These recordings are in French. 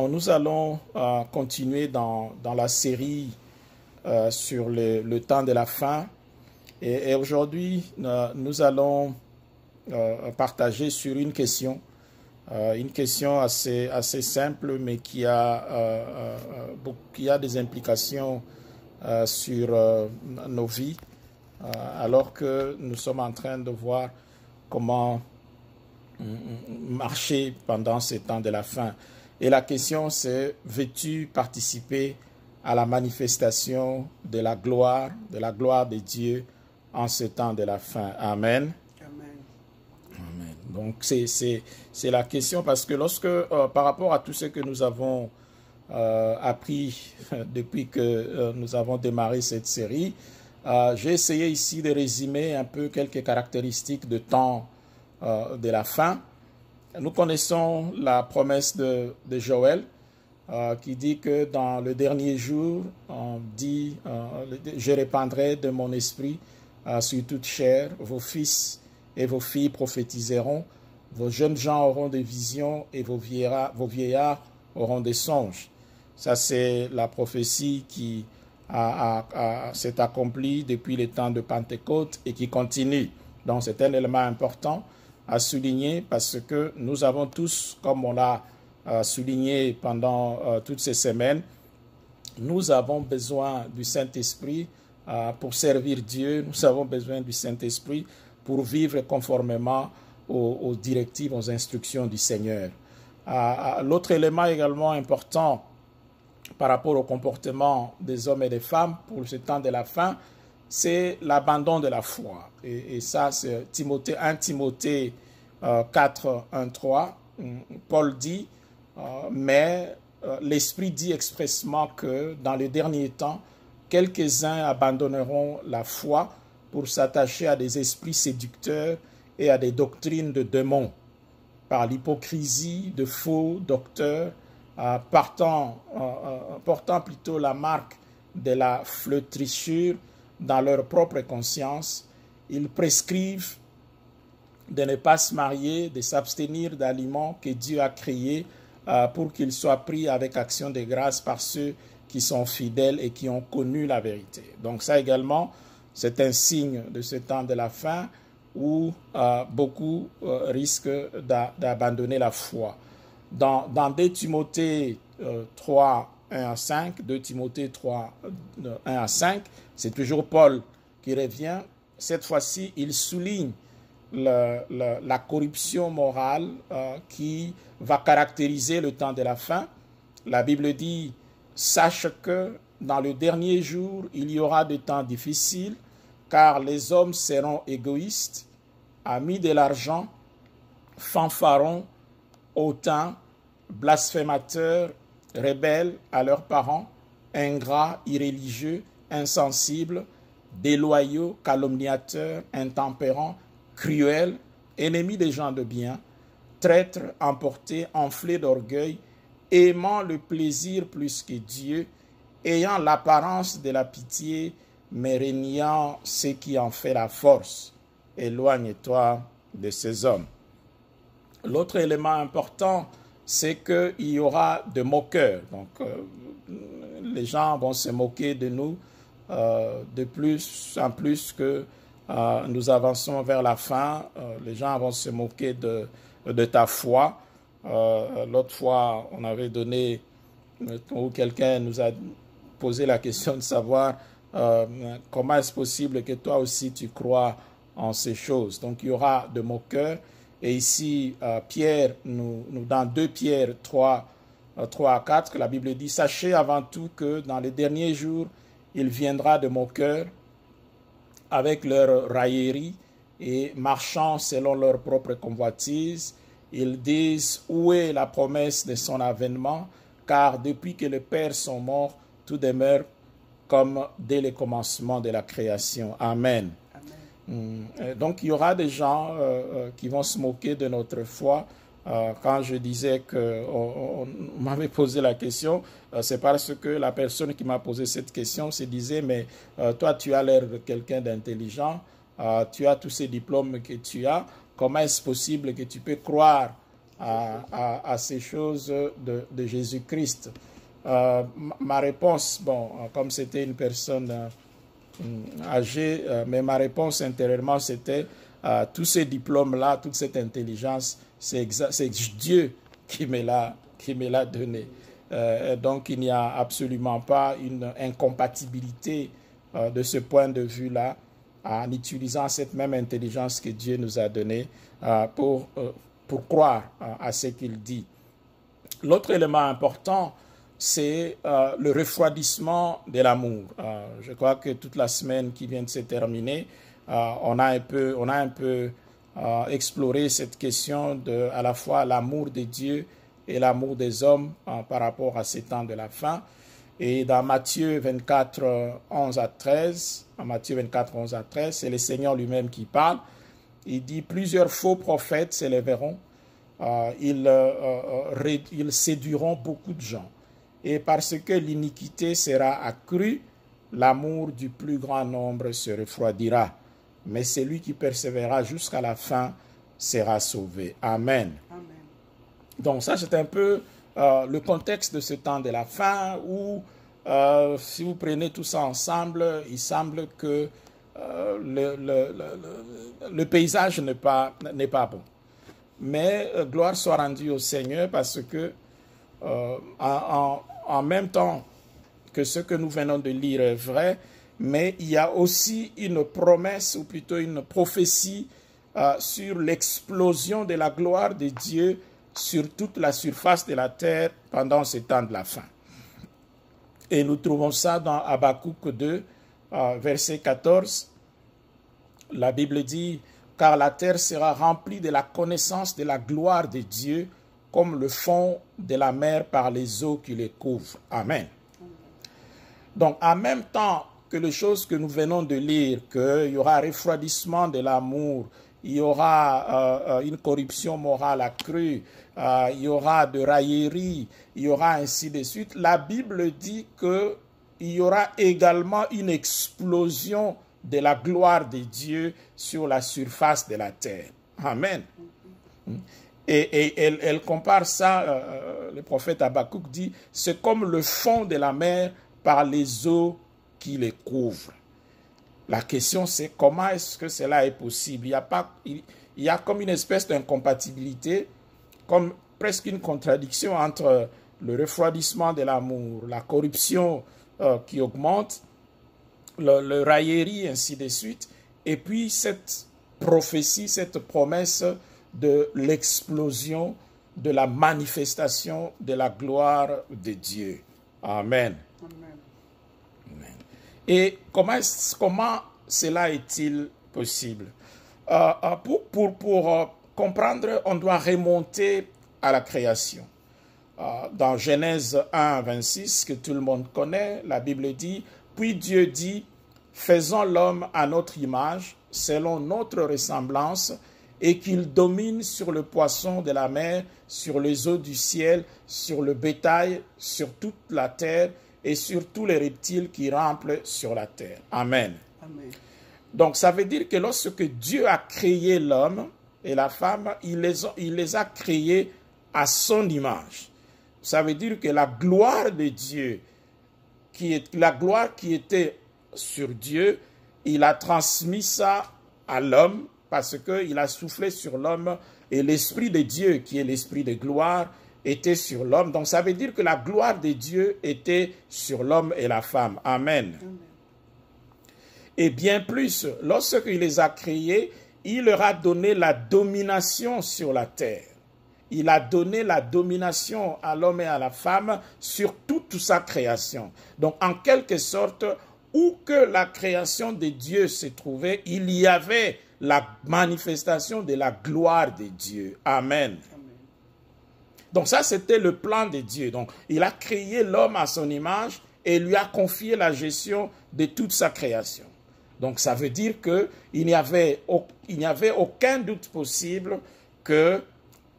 Donc nous allons continuer dans la série sur le temps de la fin. Et aujourd'hui, nous allons partager sur une question assez simple, mais qui a des implications sur nos vies, alors que nous sommes en train de voir comment marcher pendant ces temps de la fin. Et la question c'est, veux-tu participer à la manifestation de la gloire de Dieu en ce temps de la fin? Amen. Amen. Donc c'est la question, parce que lorsque, par rapport à tout ce que nous avons appris depuis que nous avons démarré cette série, j'ai essayé ici de résumer un peu quelques caractéristiques de temps de la fin. Nous connaissons la promesse de Joël qui dit que dans le dernier jour, on dit je répandrai de mon esprit sur toute chair, vos fils et vos filles prophétiseront, vos jeunes gens auront des visions et vos vieillards auront des songes. Ça, c'est la prophétie qui s'est accomplie depuis les temps de Pentecôte et qui continue. Donc, c'est un élément important à souligner, parce que nous avons tous, comme on l'a souligné pendant toutes ces semaines, nous avons besoin du Saint-Esprit pour servir Dieu. Nous avons besoin du Saint-Esprit pour vivre conformément aux directives, aux instructions du Seigneur. L'autre élément également important par rapport au comportement des hommes et des femmes pour ce temps de la fin, c'est l'abandon de la foi. Et ça, c'est 1 Timothée 4, 1, 3. Paul dit, mais l'Esprit dit expressément que dans les derniers temps, quelques-uns abandonneront la foi pour s'attacher à des esprits séducteurs et à des doctrines de démons, par l'hypocrisie de faux docteurs, portant plutôt la marque de la flétrissure dans leur propre conscience. Ils prescrivent de ne pas se marier, de s'abstenir d'aliments que Dieu a créés pour qu'ils soient pris avec action de grâce par ceux qui sont fidèles et qui ont connu la vérité. Donc ça également, c'est un signe de ce temps de la fin où beaucoup risquent d'abandonner la foi. Dans 2 Timothée 3, 1 à 5, 2 Timothée 3, 1 à 5, c'est toujours Paul qui revient. Cette fois-ci, il souligne la corruption morale qui va caractériser le temps de la fin. La Bible dit, sache que dans le dernier jour, il y aura des temps difficiles, car les hommes seront égoïstes, amis de l'argent, fanfarons, hautains, blasphémateurs, rebelles à leurs parents, ingrats, irréligieux, insensibles, déloyaux, calomniateurs, intempérants, cruels, ennemis des gens de bien, traîtres, emportés, enflés d'orgueil, aimant le plaisir plus que Dieu, ayant l'apparence de la pitié, mais reniant ce qui en fait la force. Éloigne-toi de ces hommes. L'autre élément important, c'est qu'il y aura de moqueurs. Donc, les gens vont se moquer de nous de plus en plus que nous avançons vers la fin. Les gens vont se moquer de ta foi. L'autre fois, on avait donné, ou quelqu'un nous a posé la question de savoir comment est-ce possible que toi aussi tu crois en ces choses. Donc, il y aura de moqueurs. Et ici, Pierre, dans 2 Pierre 3 à 4, la Bible dit, sachez avant tout que dans les derniers jours, il viendra de moqueurs avec leur raillerie et marchant selon leur propre convoitise. Ils disent, où est la promesse de son avènement? Car depuis que les pères sont morts, tout demeure comme dès le commencement de la création. Amen. Donc, il y aura des gens qui vont se moquer de notre foi. Quand je disais qu'on m'avait posé la question, c'est parce que la personne qui m'a posé cette question se disait, mais toi, tu as l'air de quelqu'un d'intelligent, tu as tous ces diplômes que tu as, comment est-ce possible que tu peux croire à ces choses de Jésus-Christ. Ma réponse, bon, comme c'était une personne âgée, mais ma réponse intérieurement, c'était tous ces diplômes-là, toute cette intelligence, c'est Dieu qui me l'a donné. Donc, il n'y a absolument pas une incompatibilité de ce point de vue-là en utilisant cette même intelligence que Dieu nous a donnée pour croire à ce qu'il dit. L'autre élément important, c'est le refroidissement de l'amour. Je crois que toute la semaine qui vient de se terminer, on a un peu exploré cette question de à la fois l'amour de Dieu et l'amour des hommes par rapport à ces temps de la fin. Et dans Matthieu 24, 11 à 13, c'est le Seigneur lui-même qui parle. Il dit « Plusieurs faux prophètes s'élèveront, ils séduiront beaucoup de gens. Et parce que l'iniquité sera accrue, l'amour du plus grand nombre se refroidira. Mais celui qui persévérera jusqu'à la fin sera sauvé. » Amen. Amen. Donc ça, c'est un peu le contexte de ce temps de la fin où, si vous prenez tout ça ensemble, il semble que le paysage n'est pas bon. Mais gloire soit rendue au Seigneur parce que en même temps que ce que nous venons de lire est vrai, mais il y a aussi une promesse ou plutôt une prophétie sur l'explosion de la gloire de Dieu sur toute la surface de la terre pendant ce temps de la fin. Et nous trouvons ça dans Habakkuk 2, verset 14. La Bible dit « Car la terre sera remplie de la connaissance de la gloire de Dieu, comme le fond de la mer par les eaux qui les couvrent. » Amen. Donc, en même temps que les choses que nous venons de lire, qu'il y aura un refroidissement de l'amour, il y aura une corruption morale accrue, il y aura de raillerie, il y aura ainsi de suite, la Bible dit qu'il y aura également une explosion de la gloire de Dieu sur la surface de la terre. Amen. Et elle compare ça, le prophète Habakkuk dit, c'est comme le fond de la mer par les eaux qui les couvrent. La question c'est comment est-ce que cela est possible? Il y a comme une espèce d'incompatibilité, comme presque une contradiction entre le refroidissement de l'amour, la corruption qui augmente, le raillerie, ainsi de suite, et puis cette prophétie, cette promesse de l'explosion, de la manifestation de la gloire de Dieu. Amen. Amen. Et comment cela est-il possible? Pour comprendre, on doit remonter à la création. Dans Genèse 1, 26, que tout le monde connaît, la Bible dit « Puis Dieu dit, faisons l'homme à notre image, selon notre ressemblance, et qu'il domine sur le poisson de la mer, sur les eaux du ciel, sur le bétail, sur toute la terre, et sur tous les reptiles qui rampent sur la terre. » Amen. Amen. Donc, ça veut dire que lorsque Dieu a créé l'homme et la femme, il les a créés à son image. Ça veut dire que la gloire de Dieu, la gloire qui était sur Dieu, il a transmis ça à l'homme parce qu'il a soufflé sur l'homme et l'Esprit de Dieu, qui est l'Esprit de gloire, était sur l'homme. Donc, ça veut dire que la gloire de Dieu était sur l'homme et la femme. Amen. Amen. Et bien plus, lorsqu'il les a créés, il leur a donné la domination sur la terre. Il a donné la domination à l'homme et à la femme sur toute sa création. Donc, en quelque sorte, où que la création de Dieu se trouvait, il y avait la manifestation de la gloire de Dieu. Amen. Donc ça, c'était le plan de Dieu. Donc, il a créé l'homme à son image et lui a confié la gestion de toute sa création. Donc, ça veut dire qu'il n'y avait aucun doute possible que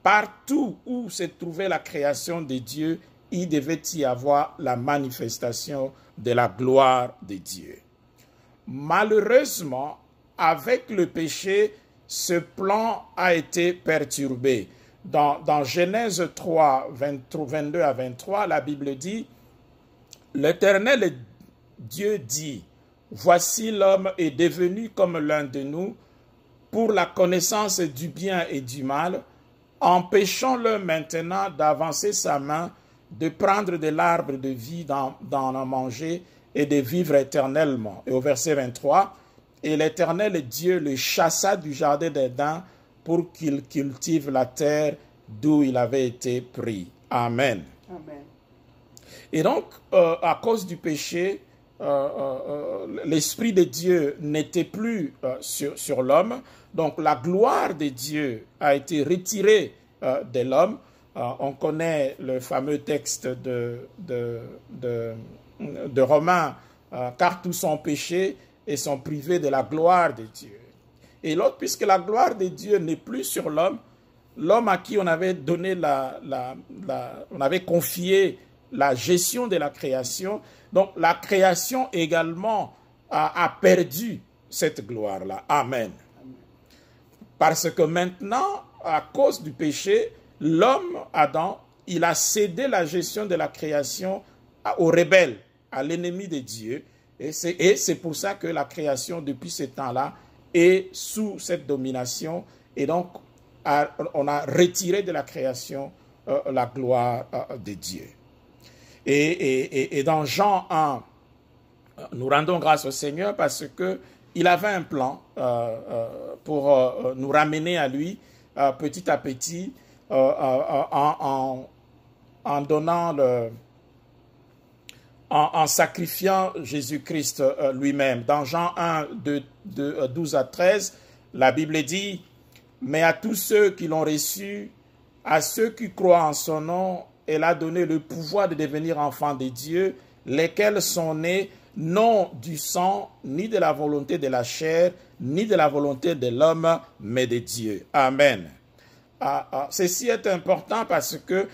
partout où se trouvait la création de Dieu, il devait y avoir la manifestation de la gloire de Dieu. Malheureusement, avec le péché, ce plan a été perturbé. Dans Genèse 3, 22 à 23, la Bible dit, l'Éternel Dieu dit, voici l'homme est devenu comme l'un de nous pour la connaissance du bien et du mal. Empêchons-le maintenant d'avancer sa main, de prendre de l'arbre de vie, d'en manger et de vivre éternellement. Et au verset 23, et l'Éternel Dieu le chassa du jardin d'Éden pour qu'il cultive la terre d'où il avait été pris. Amen. Amen. Et donc, à cause du péché, l'Esprit de Dieu n'était plus sur l'homme. Donc, la gloire de Dieu a été retirée de l'homme. On connaît le fameux texte de Romains, car tous sont péchés et sont privés de la gloire de Dieu. Et l'autre, puisque la gloire de Dieu n'est plus sur l'homme, l'homme à qui on avait donné on avait confié la gestion de la création, donc la création également a perdu cette gloire-là. Amen. Parce que maintenant, à cause du péché, l'homme, Adam, il a cédé la gestion de la création aux rebelles, à l'ennemi de Dieu. Et c'est pour ça que la création, depuis ce temps-là, est sous cette domination. Et donc, on a retiré de la création la gloire de Dieu. Et dans Jean 1, nous rendons grâce au Seigneur parce qu'il avait un plan pour nous ramener à lui petit à petit en donnant en sacrifiant Jésus-Christ lui-même. Dans Jean 1, 12 à 13, la Bible dit, « Mais à tous ceux qui l'ont reçu, à ceux qui croient en son nom, elle a donné le pouvoir de devenir enfants de Dieu, lesquels sont nés non du sang, ni de la volonté de la chair, ni de la volonté de l'homme, mais de Dieu. » Amen. Ceci est important parce que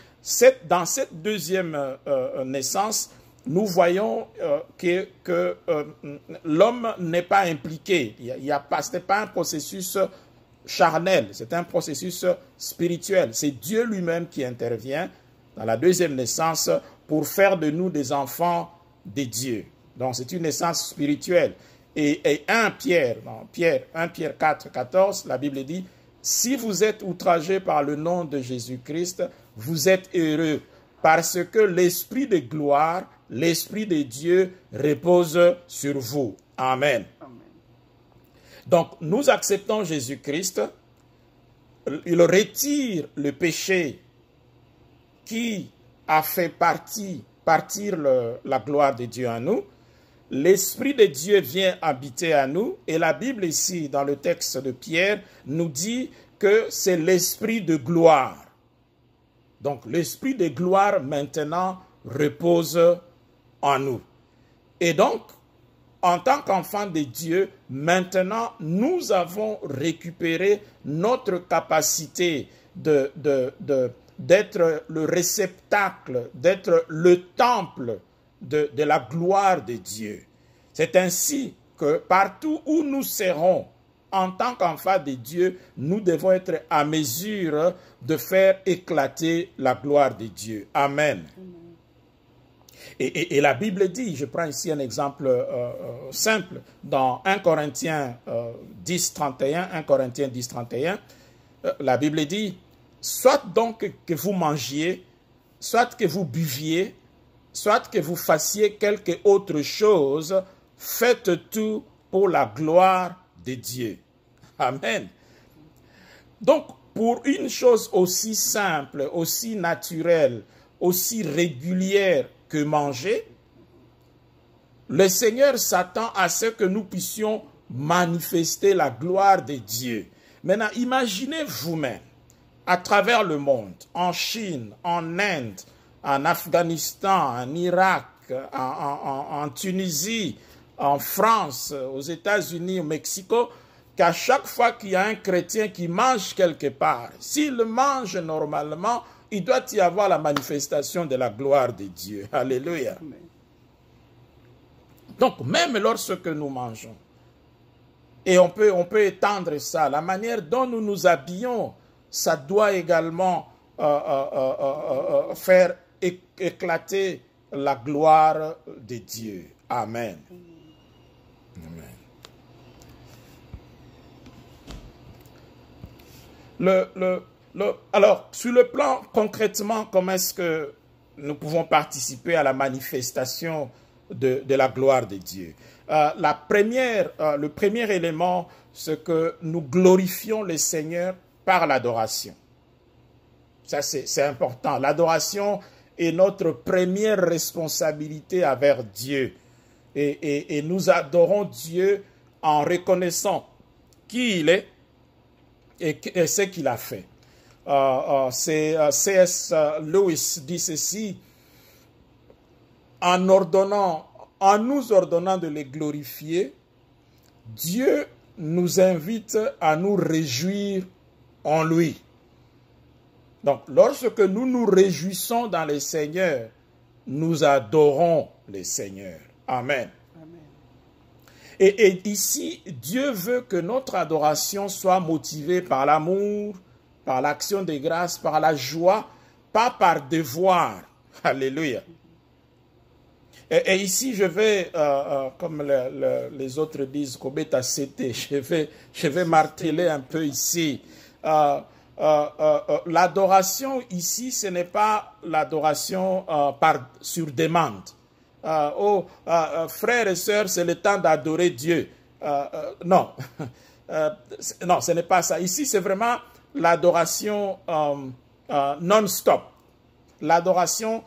dans cette deuxième naissance, nous voyons que l'homme n'est pas impliqué. Ce n'est pas un processus charnel, c'est un processus spirituel. C'est Dieu lui-même qui intervient dans la deuxième naissance pour faire de nous des enfants de Dieu. Donc c'est une naissance spirituelle. Et 1 Pierre 4, 14, la Bible dit, « Si vous êtes outragés par le nom de Jésus-Christ, vous êtes heureux, parce que l'Esprit de gloire, l'Esprit de Dieu repose sur vous. » Amen. Amen. Donc, nous acceptons Jésus-Christ. Il retire le péché qui a fait partir la gloire de Dieu en nous. L'Esprit de Dieu vient habiter à nous. Et la Bible ici, dans le texte de Pierre, nous dit que c'est l'Esprit de gloire. Donc, l'Esprit de gloire maintenant repose en nous. Et donc, en tant qu'enfants de Dieu, maintenant, nous avons récupéré notre capacité d'être le réceptacle, d'être le temple de la gloire de Dieu. C'est ainsi que partout où nous serons, en tant qu'enfants de Dieu, nous devons être à mesure de faire éclater la gloire de Dieu. Amen. Et la Bible dit, je prends ici un exemple simple, dans 1 Corinthiens 10, 31, 1 Corinthiens 10, 31, la Bible dit, « Soit donc que vous mangiez, soit que vous buviez, soit que vous fassiez quelque autre chose, faites tout pour la gloire de Dieu. » Amen. Donc, pour une chose aussi simple, aussi naturelle, aussi régulière que manger, le Seigneur s'attend à ce que nous puissions manifester la gloire de Dieu. Maintenant, imaginez vous-même, à travers le monde, en Chine, en Inde, en Afghanistan, en Irak, en Tunisie, en France, aux États-Unis, au Mexique, qu'à chaque fois qu'il y a un chrétien qui mange quelque part, s'il mange normalement, il doit y avoir la manifestation de la gloire de Dieu. Alléluia. Amen. Donc, même lorsque nous mangeons, et on peut étendre ça, la manière dont nous nous habillons, ça doit également faire éclater la gloire de Dieu. Amen. Amen. Alors, sur le plan concrètement, comment est-ce que nous pouvons participer à la manifestation de la gloire de Dieu? Le premier élément, c'est que nous glorifions le Seigneur par l'adoration. Ça, c'est important. L'adoration est notre première responsabilité envers Dieu. Et nous adorons Dieu en reconnaissant qui il est et ce qu'il a fait. C.S. Lewis dit ceci: en nous ordonnant de les glorifier, Dieu nous invite à nous réjouir en lui. Donc, lorsque nous nous réjouissons dans le Seigneur, nous adorons le Seigneur. Amen. Amen. Et ici, Dieu veut que notre adoration soit motivée par l'amour, par l'action de grâce, par la joie, pas par devoir. Alléluia. Et ici, je vais, comme les autres disent, je vais marteler un peu ici. L'adoration ici, ce n'est pas l'adoration sur demande. Frères et sœurs, c'est le temps d'adorer Dieu. Non, non, ce n'est pas ça. Ici, c'est vraiment l'adoration non-stop. L'adoration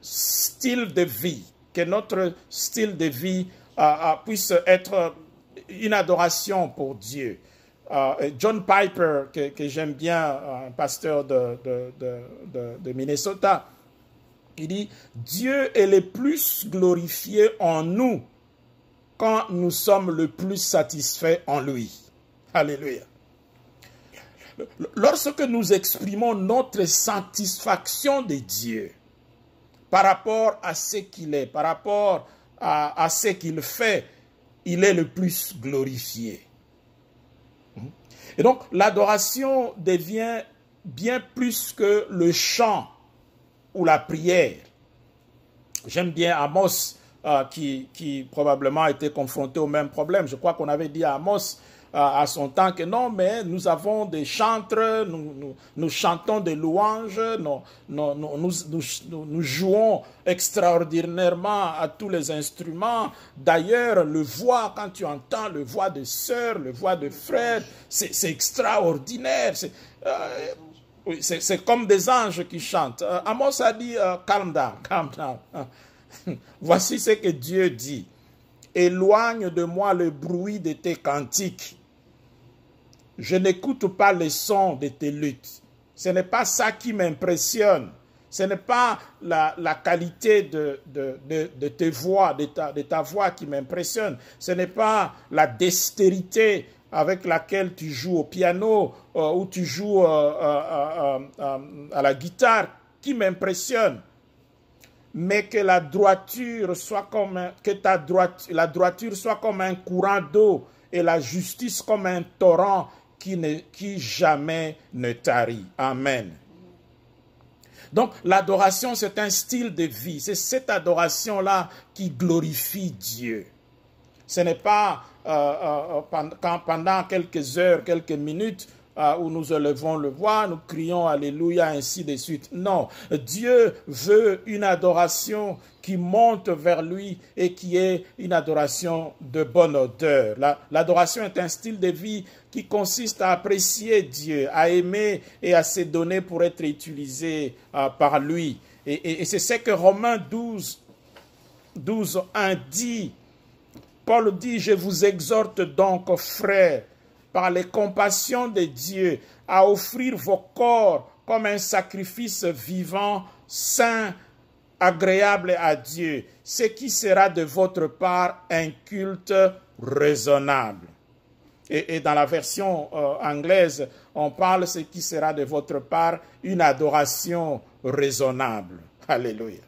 style de vie. Que notre style de vie puisse être une adoration pour Dieu. John Piper, que j'aime bien, un pasteur de Minnesota, il dit: Dieu est le plus glorifié en nous quand nous sommes le plus satisfaits en lui. Alléluia. Lorsque nous exprimons notre satisfaction de Dieu par rapport à ce qu'il est, par rapport à ce qu'il fait, il est le plus glorifié. Et donc, l'adoration devient bien plus que le chant ou la prière. J'aime bien Amos, qui probablement a été confronté au même problème. Je crois qu'on avait dit à Amos à son temps que non, mais nous avons des chantres, nous chantons des louanges, nous jouons extraordinairement à tous les instruments. D'ailleurs, le voix, quand tu entends le voix de sœur, le voix de frère, c'est extraordinaire. C'est comme des anges qui chantent. Amos a dit, calm down, calm down. Voici ce que Dieu dit: éloigne de moi le bruit de tes cantiques. Je n'écoute pas les sons de tes luttes. Ce n'est pas ça qui m'impressionne. Ce n'est pas la qualité de tes voix, de ta voix qui m'impressionne. Ce n'est pas la dextérité avec laquelle tu joues au piano ou tu joues à la guitare qui m'impressionne. Mais que la droiture soit comme la droiture soit comme un courant d'eau et la justice comme un torrent qui jamais ne tarit. Amen. Donc, l'adoration, c'est un style de vie. C'est cette adoration-là qui glorifie Dieu. Ce n'est pas pendant quelques heures, quelques minutes, où nous élevons le voix, nous crions Alléluia, ainsi de suite. Non, Dieu veut une adoration qui monte vers lui et qui est une adoration de bonne odeur. L'adoration est un style de vie qui consiste à apprécier Dieu, à aimer et à se donner pour être utilisé par lui. Et c'est ce que Romains 12:1 dit. Paul dit: je vous exhorte donc, frères, par les compassions de Dieu, à offrir vos corps comme un sacrifice vivant, saint, agréable à Dieu, ce qui sera de votre part un culte raisonnable. Et dans la version anglaise, on parle ce qui sera de votre part une adoration raisonnable. Alléluia.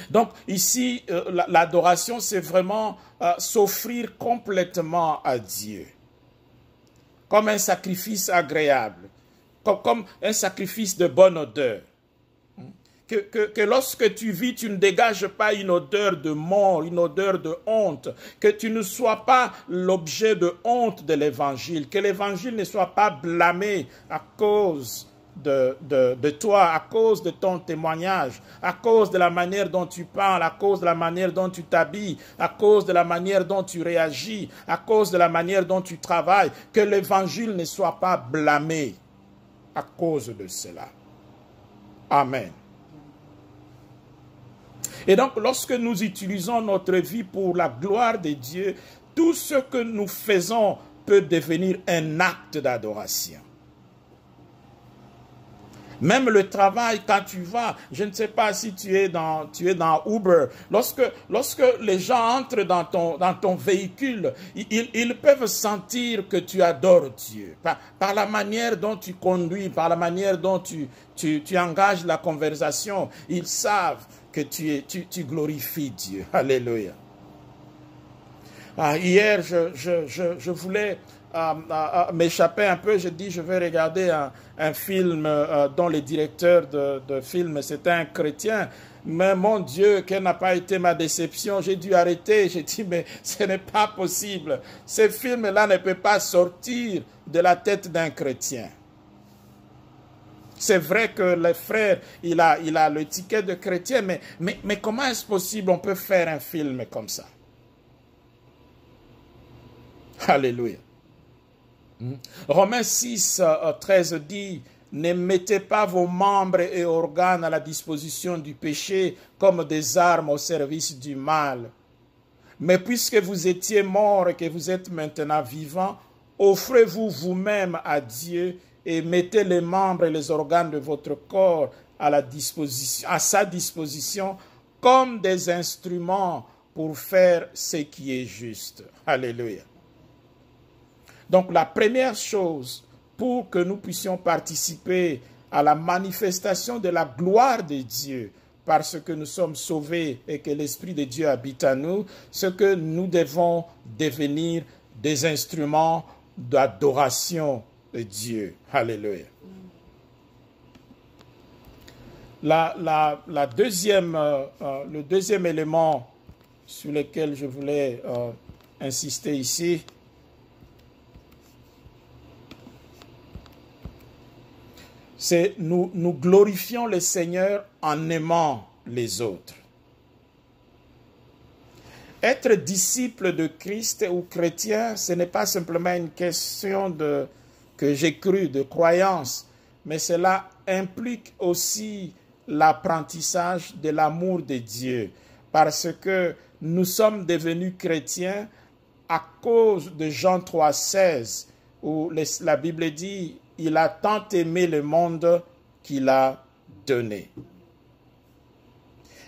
Donc ici, l'adoration, c'est vraiment s'offrir complètement à Dieu, comme un sacrifice agréable. comme un sacrifice de bonne odeur. Que lorsque tu vis, tu ne dégages pas une odeur de mort, une odeur de honte, que tu ne sois pas l'objet de honte de l'évangile, que l'évangile ne soit pas blâmé à cause de toi, à cause de ton témoignage, à cause de la manière dont tu parles, à cause de la manière dont tu t'habilles, à cause de la manière dont tu réagis, à cause de la manière dont tu travailles, que l'évangile ne soit pas blâmé à cause de cela. Amen. Et donc, lorsque nous utilisons notre vie pour la gloire de Dieu, tout ce que nous faisons peut devenir un acte d'adoration. Même le travail, quand tu vas, je ne sais pas si tu es dans Uber, lorsque les gens entrent dans ton véhicule, ils peuvent sentir que tu adores Dieu. Par la manière dont tu conduis, par la manière dont tu engages la conversation, ils savent que tu glorifies Dieu. Alléluia. Hier, je voulais m'échapper un peu. Je dis, je vais regarder un film dont le directeur de film, c'était un chrétien. Mais mon Dieu, quelle n'a pas été ma déception. J'ai dû arrêter. J'ai dit, mais ce n'est pas possible. Ce film-là ne peut pas sortir de la tête d'un chrétien. C'est vrai que le frère, il a le ticket de chrétien, mais comment est-ce possible on peut faire un film comme ça? Alléluia. Romains 6, 13 dit, ne mettez pas vos membres et organes à la disposition du péché comme des armes au service du mal. Mais puisque vous étiez morts et que vous êtes maintenant vivants, offrez-vous vous-même à Dieu et mettez les membres et les organes de votre corps à sa disposition comme des instruments pour faire ce qui est juste. Alléluia. Donc la première chose pour que nous puissions participer à la manifestation de la gloire de Dieu, parce que nous sommes sauvés et que l'Esprit de Dieu habite en nous, c'est que nous devons devenir des instruments d'adoration de Dieu. Alléluia. Le deuxième élément sur lequel je voulais insister ici, c'est nous glorifions le Seigneur en aimant les autres. Être disciple de Christ ou chrétien, ce n'est pas simplement une question que j'ai cru, de croyance, mais cela implique aussi l'apprentissage de l'amour de Dieu, parce que nous sommes devenus chrétiens à cause de Jean 3,16, où la Bible dit « Il a tant aimé le monde qu'il a donné ».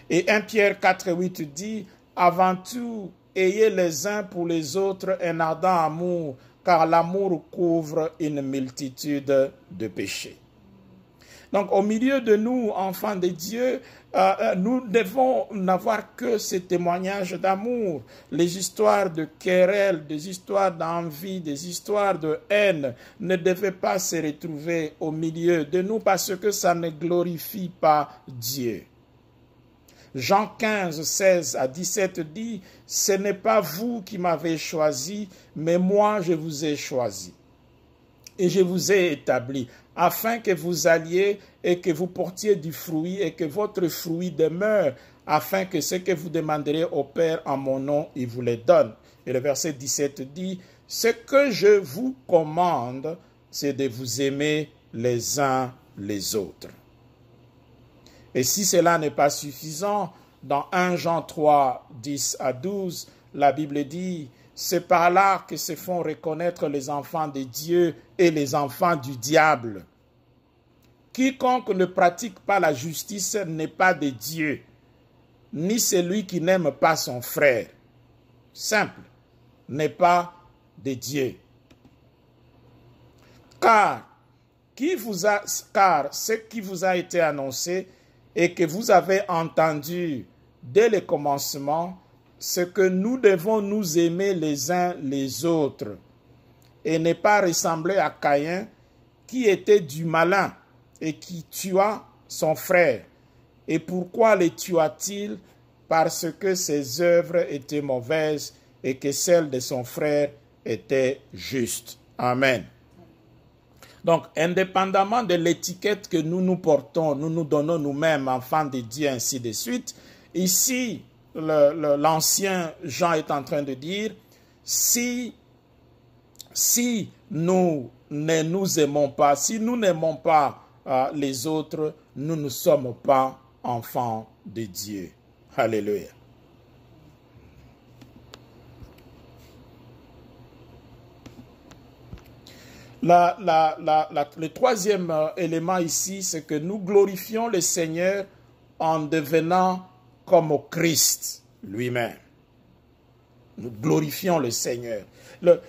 Et 1 Pierre 4,8 dit « Avant tout, ayez les uns pour les autres un ardent amour, car l'amour couvre une multitude de péchés. » Donc, au milieu de nous, enfants de Dieu, nous devons n'avoir que ces témoignages d'amour. Les histoires de querelles, des histoires d'envie, des histoires de haine ne devaient pas se retrouver au milieu de nous parce que ça ne glorifie pas Dieu. Jean 15, 16 à 17 dit, « Ce n'est pas vous qui m'avez choisi, mais moi je vous ai choisi. Et je vous ai établi, afin que vous alliez et que vous portiez du fruit et que votre fruit demeure, afin que ce que vous demanderez au Père en mon nom, il vous le donne. » Et le verset 17 dit, « Ce que je vous commande, c'est de vous aimer les uns les autres. » Et si cela n'est pas suffisant, dans 1 Jean 3, 10 à 12, la Bible dit, « C'est par là que se font reconnaître les enfants de Dieu et les enfants du diable. Quiconque ne pratique pas la justice n'est pas de Dieu, ni celui qui n'aime pas son frère. Simple, n'est pas de Dieu. Car ce qui vous a été annoncé et que vous avez entendu dès le commencement, c'est que nous devons nous aimer les uns les autres et ne pas ressembler à Caïn qui était du malin et qui tua son frère. Et pourquoi les tua-t-il? Parce que ses œuvres étaient mauvaises et que celles de son frère étaient justes. Amen. Donc, indépendamment de l'étiquette que nous nous portons, nous nous donnons nous-mêmes, enfants de Dieu, ainsi de suite, ici, l'ancien Jean est en train de dire, si nous ne nous aimons pas, si nous n'aimons pas les autres, nous ne sommes pas enfants de Dieu. Alléluia. Le troisième élément ici, c'est que nous glorifions le Seigneur en devenant comme au Christ lui-même. Nous glorifions le Seigneur. Le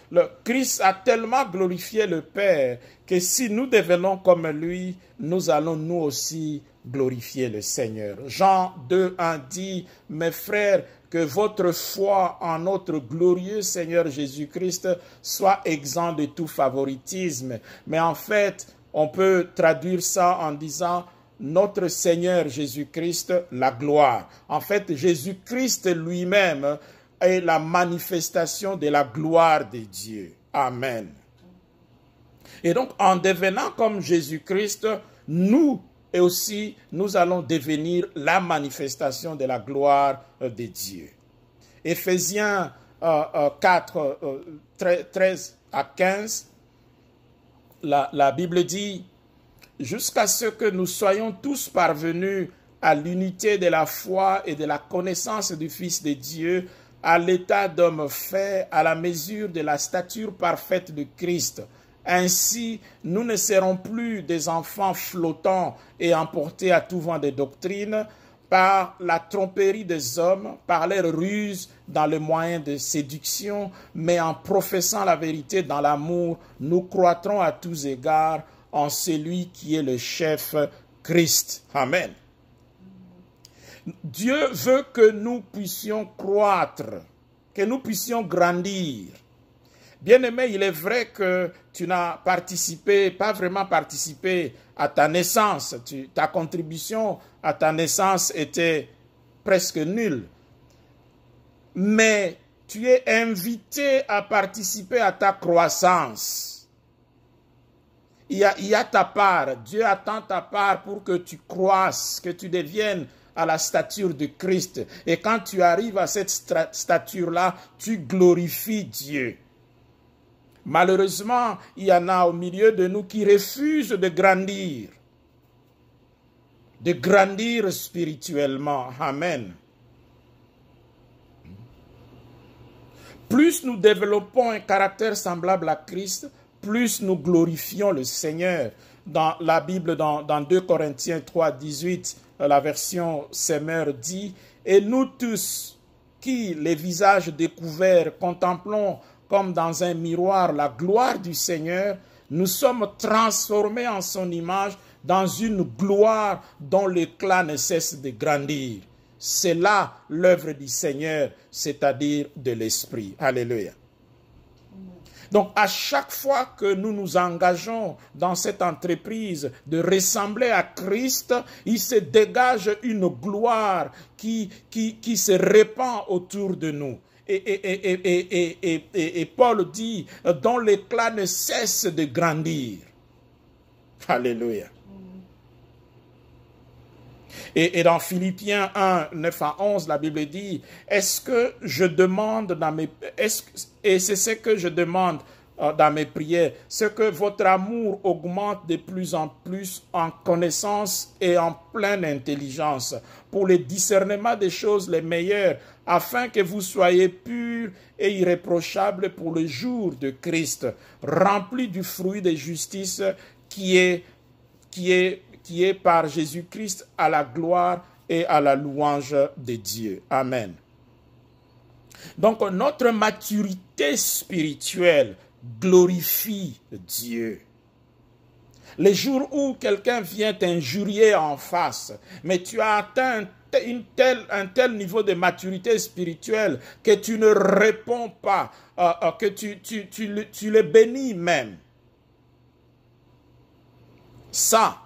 Christ a tellement glorifié le Père que si nous devenons comme lui, nous allons nous aussi glorifier le Seigneur. Jean 2:1 dit, « Mes frères, que votre foi en notre glorieux Seigneur Jésus-Christ soit exempt de tout favoritisme. » Mais en fait, on peut traduire ça en disant notre Seigneur Jésus-Christ, la gloire. En fait, Jésus-Christ lui-même est la manifestation de la gloire de Dieu. Amen. Et donc, en devenant comme Jésus-Christ, nous et aussi, nous allons devenir la manifestation de la gloire de Dieu. Éphésiens 4, 13 à 15, la Bible dit, « Jusqu'à ce que nous soyons tous parvenus à l'unité de la foi et de la connaissance du Fils de Dieu, à l'état d'homme fait, à la mesure de la stature parfaite de Christ. » Ainsi, nous ne serons plus des enfants flottants et emportés à tout vent de doctrine par la tromperie des hommes, par leurs ruses dans le moyen de séduction, mais en professant la vérité dans l'amour, nous croîtrons à tous égards en celui qui est le chef, Christ. Amen. Dieu veut que nous puissions croître, que nous puissions grandir. Bien-aimé, il est vrai que tu n'as participé, pas vraiment participé à ta naissance. Ta contribution à ta naissance était presque nulle. Mais tu es invité à participer à ta croissance. Il y a ta part. Dieu attend ta part pour que tu croisses, que tu deviennes à la stature de Christ. Et quand tu arrives à cette stature-là, tu glorifies Dieu. Malheureusement, il y en a au milieu de nous qui refusent de grandir spirituellement. Amen. Plus nous développons un caractère semblable à Christ, plus nous glorifions le Seigneur. Dans la Bible, dans 2 Corinthiens 3, 18, la version Semeur dit, « Et nous tous, qui, les visages découverts, contemplons comme dans un miroir la gloire du Seigneur, nous sommes transformés en son image dans une gloire dont l'éclat ne cesse de grandir. » C'est là l'œuvre du Seigneur, c'est-à-dire de l'Esprit. Alléluia. Donc, à chaque fois que nous nous engageons dans cette entreprise de ressembler à Christ, il se dégage une gloire qui se répand autour de nous. Et Paul dit, dont l'éclat ne cesse de grandir. Alléluia. Et dans Philippiens 1, 9 à 11, la Bible dit, est-ce que je demande dans mes... Et c'est ce que je demande dans mes prières, c'est que votre amour augmente de plus en plus en connaissance et en pleine intelligence pour le discernement des choses les meilleures, afin que vous soyez purs et irréprochables pour le jour de Christ, remplis du fruit de justice qui est par Jésus-Christ à la gloire et à la louange de Dieu. Amen. Donc, notre maturité spirituelle glorifie Dieu. Les jours où quelqu'un vient t'injurier en face, mais tu as atteint un tel niveau de maturité spirituelle que tu ne réponds pas, que tu le bénis même. ça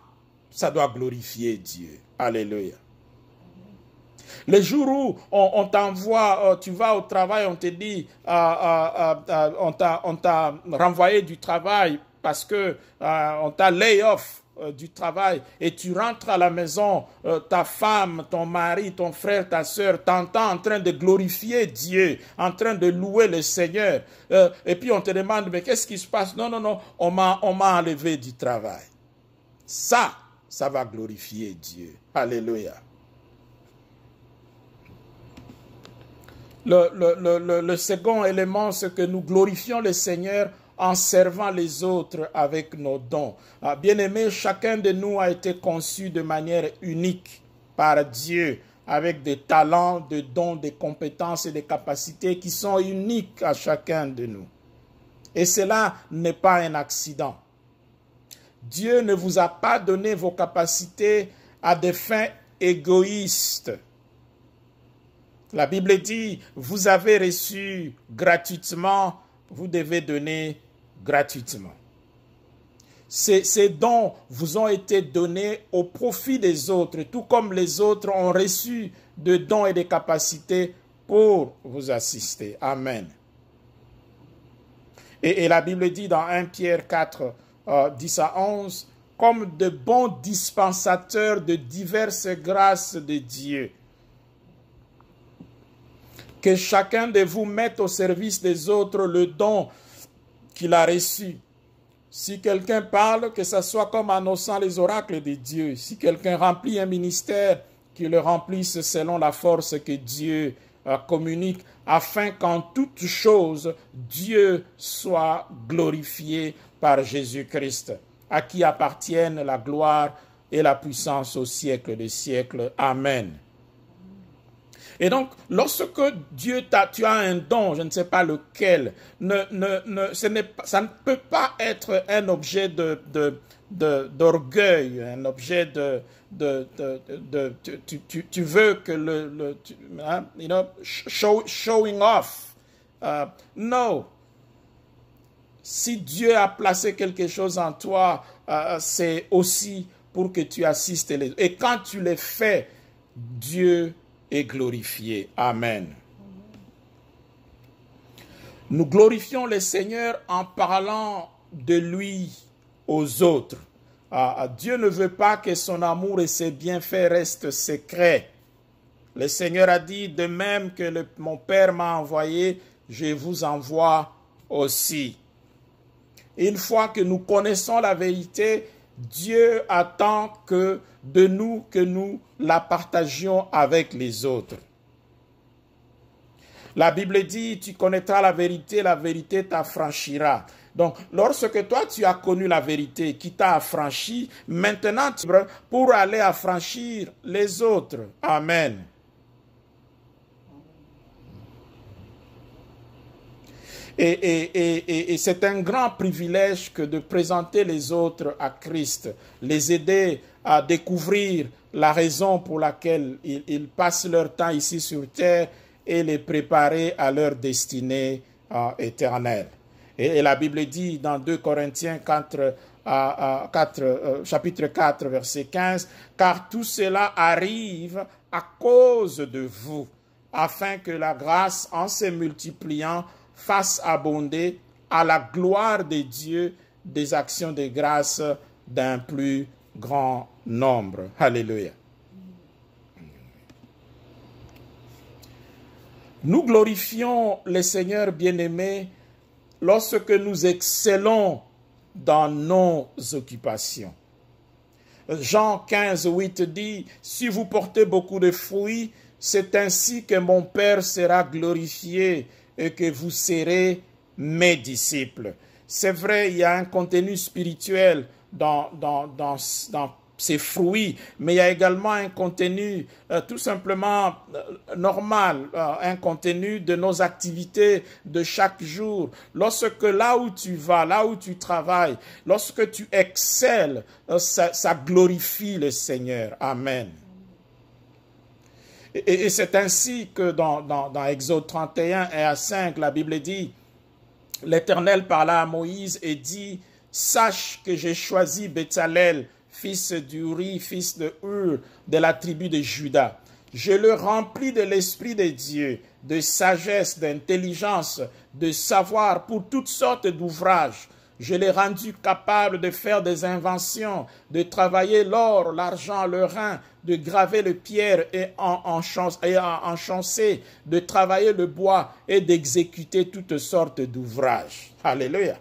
doit glorifier Dieu. Alléluia. Les jours où on t'envoie, tu vas au travail, on te dit, on t'a renvoyé du travail parce que on t'a lay off du travail et tu rentres à la maison, ta femme, ton mari, ton frère, ta soeur t'entend en train de glorifier Dieu, en train de louer le Seigneur. Et puis on te demande, mais qu'est-ce qui se passe? Non, non, non, on m'a enlevé du travail. Ça va glorifier Dieu. Alléluia. Le second élément, c'est que nous glorifions le Seigneur en servant les autres avec nos dons. Bien-aimés, chacun de nous a été conçu de manière unique par Dieu, avec des talents, des dons, des compétences et des capacités qui sont uniques à chacun de nous. Et cela n'est pas un accident. Dieu ne vous a pas donné vos capacités à des fins égoïstes. La Bible dit, vous avez reçu gratuitement, vous devez donner gratuitement. Ces dons vous ont été donnés au profit des autres, tout comme les autres ont reçu de dons et des capacités pour vous assister. Amen. Et la Bible dit dans 1 Pierre 4, 10 à 11, comme de bons dispensateurs de diverses grâces de Dieu, que chacun de vous mette au service des autres le don qu'il a reçu. Si quelqu'un parle, que ce soit comme annonçant les oracles de Dieu. Si quelqu'un remplit un ministère, qu'il le remplisse selon la force que Dieu communique, afin qu'en toutes choses, Dieu soit glorifié par Jésus-Christ, à qui appartiennent la gloire et la puissance au siècle des siècles. Amen. Et donc, lorsque tu as un don, je ne sais pas lequel, ça ne peut pas être un objet d'orgueil, un objet tu veux que showing off. Non. Si Dieu a placé quelque chose en toi, c'est aussi pour que tu assistes les autres. Et quand tu le fais, Dieu est glorifié. Amen. Nous glorifions le Seigneur en parlant de lui aux autres. Dieu ne veut pas que son amour et ses bienfaits restent secrets. Le Seigneur a dit, de même que mon Père m'a envoyé, je vous envoie aussi. Et une fois que nous connaissons la vérité, Dieu attend de nous que nous la partagions avec les autres. La Bible dit, tu connaîtras la vérité t'affranchira. Donc, lorsque toi tu as connu la vérité qui t'a affranchi, maintenant tu es pour aller affranchir les autres. Amen. Et c'est un grand privilège que de présenter les autres à Christ, les aider à découvrir la raison pour laquelle ils passent leur temps ici sur terre et les préparer à leur destinée éternelle. Et la Bible dit dans 2 Corinthiens 4, chapitre 4, verset 15, « Car tout cela arrive à cause de vous, afin que la grâce, en se multipliant, fasse abonder à la gloire de Dieu des actions de grâce d'un plus grand nombre. » Alléluia. Nous glorifions le Seigneur bien-aimé lorsque nous excellons dans nos occupations. Jean 15, 8 dit, « Si vous portez beaucoup de fruits, c'est ainsi que mon Père sera glorifié et que vous serez mes disciples. » C'est vrai, il y a un contenu spirituel dans ces fruits, mais il y a également un contenu tout simplement normal, un contenu de nos activités de chaque jour. Lorsque là où tu vas, là où tu travailles, lorsque tu excelles, ça glorifie le Seigneur. Amen. Et c'est ainsi que dans Exode 31, 1 à 5, la Bible dit, l'Éternel parla à Moïse et dit, sache que j'ai choisi Bétzalel, fils d'Uri, fils de Hur, de la tribu de Juda. Je le remplis de l'Esprit de Dieu, de sagesse, d'intelligence, de savoir pour toutes sortes d'ouvrages. Je l'ai rendu capable de faire des inventions, de travailler l'or, l'argent, le rein, de graver le pierre et enchâsser, de travailler le bois et d'exécuter toutes sortes d'ouvrages. Alléluia.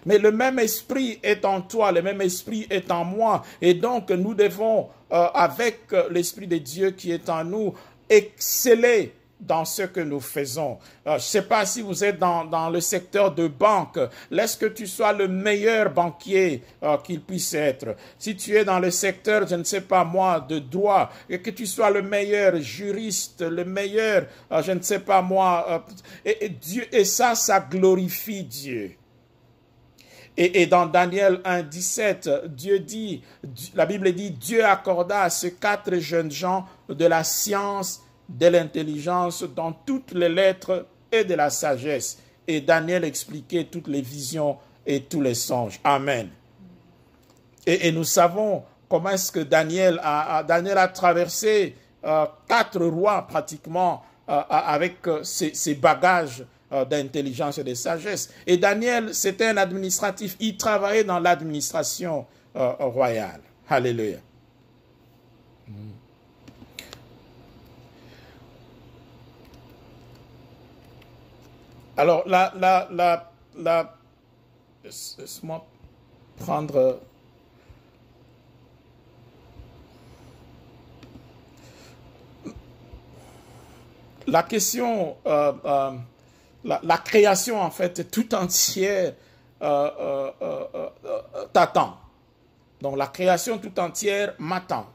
Mais le même esprit est en toi, le même esprit est en moi. Et donc, nous devons, avec l'Esprit de Dieu qui est en nous, exceller dans ce que nous faisons. Je ne sais pas si vous êtes dans le secteur de banque. Laisse que tu sois le meilleur banquier qu'il puisse être. Si tu es dans le secteur, je ne sais pas moi, de droit, et que tu sois le meilleur juriste, le meilleur, je ne sais pas moi, Dieu, et ça glorifie Dieu. Et dans Daniel 1,17, Dieu dit, la Bible dit, Dieu accorda à ces 4 jeunes gens de la science, de l'intelligence, dans toutes les lettres et de la sagesse. Et Daniel expliquait toutes les visions et tous les songes. Amen. Et nous savons comment est-ce que Daniel a traversé 4 rois pratiquement avec ses bagages d'intelligence et de sagesse. Et Daniel, c'était un administratif. Il travaillait dans l'administration royale. Alléluia. Alors, laisse-moi prendre... La question... La création, en fait, tout entière t'attend. Donc, la création tout entière m'attend.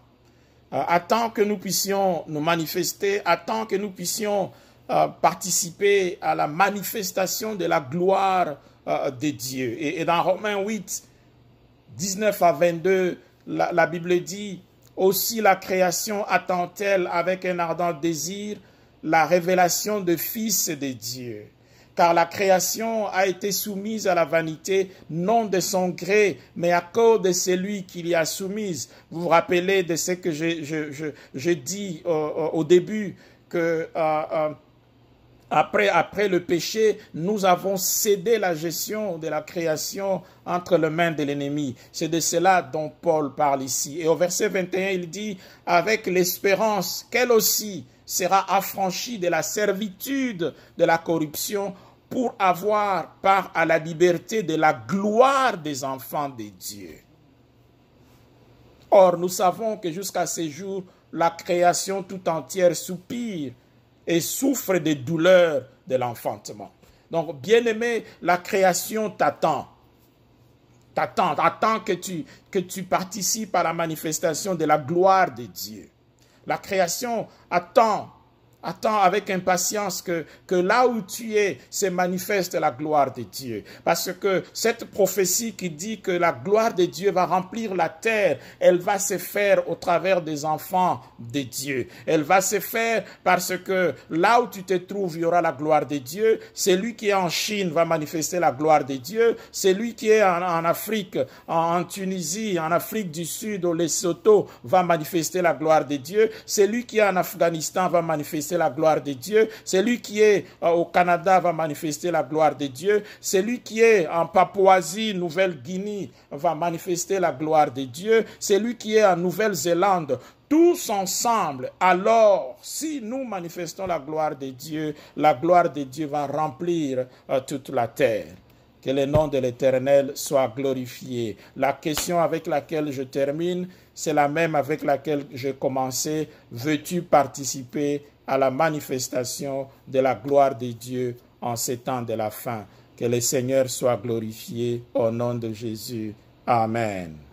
Attend que nous puissions nous manifester, attend que nous puissions participer à la manifestation de la gloire de Dieu. Et dans Romains 8, 19 à 22, la Bible dit, « Aussi la création attend-elle avec un ardent désir la révélation de Fils de Dieu. » Car la création a été soumise à la vanité, non de son gré, mais à cause de celui qui l'y a soumise. Vous vous rappelez de ce que je dis au début, que après le péché, nous avons cédé la gestion de la création entre les mains de l'ennemi. C'est de cela dont Paul parle ici. Et au verset 21, il dit, « Avec l'espérance qu'elle aussi sera affranchie de la servitude de la corruption, pour avoir part à la liberté de la gloire des enfants de Dieu. » Or, nous savons que jusqu'à ce jour, la création tout entière soupire et souffre des douleurs de l'enfantement. Donc, bien-aimé, la création t'attend. T'attend que tu participes à la manifestation de la gloire de Dieu. La création attend avec impatience que là où tu es, se manifeste la gloire de Dieu. Parce que cette prophétie qui dit que la gloire de Dieu va remplir la terre, elle va se faire au travers des enfants de Dieu. Elle va se faire parce que là où tu te trouves, il y aura la gloire de Dieu. Celui qui est en Chine va manifester la gloire de Dieu. Celui qui est en Afrique, en Tunisie, en Afrique du Sud, au Lesotho, va manifester la gloire de Dieu. Celui qui est en Afghanistan va manifester la gloire de Dieu. Celui qui est au Canada va manifester la gloire de Dieu. Celui qui est en Papouasie, Nouvelle-Guinée, va manifester la gloire de Dieu. Celui qui est en Nouvelle-Zélande, tous ensemble, alors, si nous manifestons la gloire de Dieu va remplir toute la terre. Que le nom de l'Éternel soit glorifié. La question avec laquelle je termine, c'est la même avec laquelle j'ai commencé. Veux-tu participer à la manifestation de la gloire de Dieu en ces temps de la fin? Que le Seigneur soit glorifié au nom de Jésus. Amen.